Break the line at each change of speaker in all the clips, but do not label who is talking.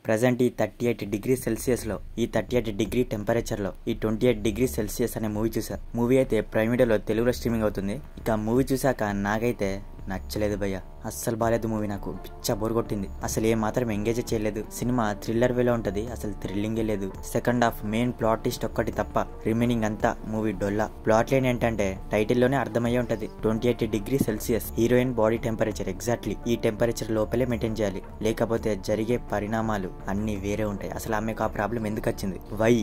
Present ఈ 38 degree సెల్సియస్లో, ఈ 38 degree టెంపరేచర్లో ఈ 28 డిగ్రీ సెల్సియస్ అనే మూవీ చూసా. మూవీ అయితే ప్రైమ్ వీడియోలో తెలుగులో స్ట్రీమింగ్ అవుతుంది. ఇక మూవీ చూసాక నాకైతే నచ్చలేదు భయ్య, అస్సలు బాగాలేదు మూవీ. నాకు పిచ్చ బోర్ కొట్టింది. అసలు ఏ మాత్రం ఎంగేజ్ చేయలేదు. సినిమా థ్రిల్లర్ వేలో ఉంటది, అసలు థ్రిల్లింగే లేదు. Second half main plot twist ఒక్కటి తప్ప రిమైనింగ్ అంతా మూవీ డొల్లా. ప్లాట్ లైన్ ఏంటంటే టైటిల్లోనే అర్థమయ్యే ఉంటది. 28 degree Celsius heroine body temperature. Exactly ఈ టెంపరేచర్ లోపలే మెయింటైన్ చేయాలి, లేకపోతే జరిగే పరిణామాలు అన్ని వేరే ఉంటాయి. అసలు ఆమెకు ఆ ప్రాబ్లం ఎందుకు వచ్చింది, వై,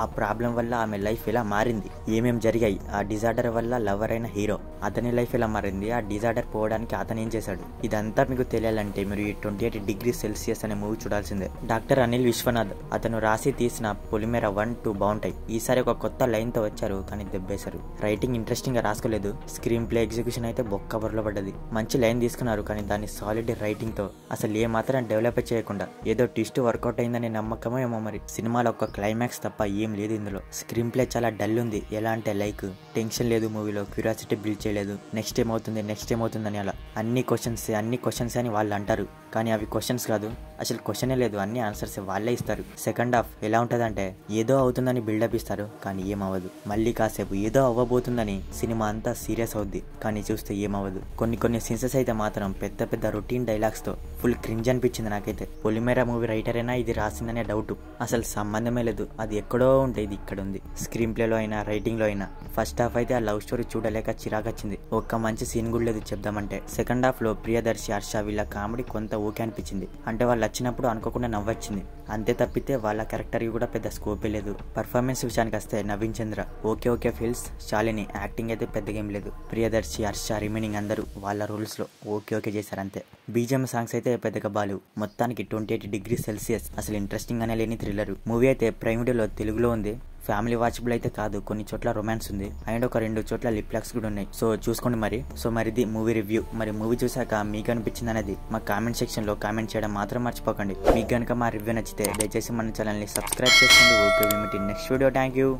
ఆ ప్రాబ్లం వల్ల ఆమె లైఫ్ ఎలా మారింది, ఏమేం జరిగాయి, ఆ డిజార్డర్ వల్ల లవర్ అయిన హీరో అతని లైఫ్ ఎలా మారింది, ఆ డిజార్డర్ పోవడానికి అతను ఏం చేశాడు, ఇదంతా మీకు తెలియాలంటే మీరు ఈ 28 డిగ్రీ సెల్సియస్ అనే మూవీ చూడాల్సిందే. డాక్టర్ అనిల్ విశ్వనాథ్ అతను రాసి తీసిన పొలిమేర 1-2 బాగుంటాయి. ఈసారి ఒక కొత్త లైన్ తో వచ్చారు, కానీ దెబ్బేశారు. రైటింగ్ ఇంట్రెస్టింగ్ గా రాసుకోలేదు. స్క్రీన్ ప్లే ఎగ్జిక్యూషన్ అయితే బొక్క బొరలో పడ్డది. మంచి లైన్ తీసుకున్నారు, కానీ దాన్ని సాలిడ్ రైటింగ్ తో అసలు ఏ మాత్రం డెవలప్ చేయకుండా ఏదో ట్విస్ట్ వర్కౌట్ అయిందనే నమ్మకమో ఏమో మరి. సినిమాలో ఒక క్లైమాక్స్ తప్ప ఏం లేదు ఇందులో. స్క్రీన్ ప్లే చాలా డల్ ఉంది. ఎలా అంటే లైక్ టెన్షన్ లేదు మూవీలో, క్యూరియాసిటీ బిల్డ్ చేయలేదు. నెక్స్ట్ ఏమవుతుంది అని అలా అన్ని క్వశ్చన్స్ అని వాళ్ళు అంటారు, కానీ అవి క్వశ్చన్స్ కాదు, అసలు క్వశ్చనే లేదు, అన్ని ఆన్సర్స్ వాళ్ళే ఇస్తారు. సెకండ్ హాఫ్ ఎలా ఉంటదంటే ఏదో అవుతుందని బిల్డప్ ఇస్తారు, కానీ ఏమవ్వదు. మళ్ళీ కాసేపు ఏదో అవ్వబోతుందని సినిమా అంతా సీరియస్ అవుద్ది, కానీ చూస్తే ఏమవ్వదు. కొన్ని సీన్సెస్ అయితే మాత్రం పెద్ద రొటీన్ డైలాగ్స్ తో ఫుల్ క్రింజ్ అనిపించింది నాకైతే. పొలిమేర మూవీ రైటరేనా ఇది రాసిందనే డౌట్. అసలు సంబంధమే లేదు, అది ఎక్కడో ఉంటే ఇది ఇక్కడ ఉంది. స్క్రీన్ ప్లేలో అయినా రైటింగ్ లో అయినా. ఫస్ట్ హాఫ్ అయితే ఆ లవ్ స్టోరీ చూడలేక చిరాకొచ్చింది. ఒక్క మంచి సీన్ కూడా లేదు చెప్దామంటే. సెకండ్ హాఫ్ లో ప్రియదర్శి, హర్ష వీళ్ళ కామెడీ కొంత ఓకే అనిపించింది. అంటే వాళ్ళు వచ్చినప్పుడు అనుకోకుండా నవ్వొచ్చింది, అంతే తప్పితే వాళ్ళ క్యారెక్టర్ కి కూడా పెద్ద స్కోపే లేదు. పర్ఫార్మెన్స్ విషయానికి వస్తే నవీన్ చంద్ర ఓకే ఫీల్స్. శాలిని యాక్టింగ్ అయితే పెద్దగా ఏం లేదు. ప్రియదర్శి, హర్ష రిమైనింగ్ అందరూ వాళ్ళ రోల్స్ లో ఓకే చేశారు అంతే. బీజిఎం సాంగ్స్ అయితే పెద్దగా బాలేవు. మొత్తానికి 28 డిగ్రీ సెల్సియస్ అసలు ఇంట్రెస్టింగ్ అనే లేని థ్రిల్లర్. మూవీ అయితే ప్రైమ్ వీడియోలో తెలుగులో ఉంది. ఫ్యామిలీ వాచబుల్ అయితే కాదు, కొన్ని చోట్ల రొమాన్స్ ఉంది అండ్ ఒక 2 చోట్ల లిప్లాక్స్ కూడా ఉన్నాయి. సో చూసుకోండి మరి. మరిది మూవీ రివ్యూ. మరి మూవీ చూసాక మీకు అనిపించింది అనేది మా కామెంట్ సెక్షన్ లో కామెంట్ చేయడం మాత్రం మర్చిపోకండి. మీకు కనుక మా రివ్యూ నచ్చితే దయచేసి మన ఛానల్ ని సబ్స్క్రైబ్ చేసుకోండి. Okay, next video. Thank you.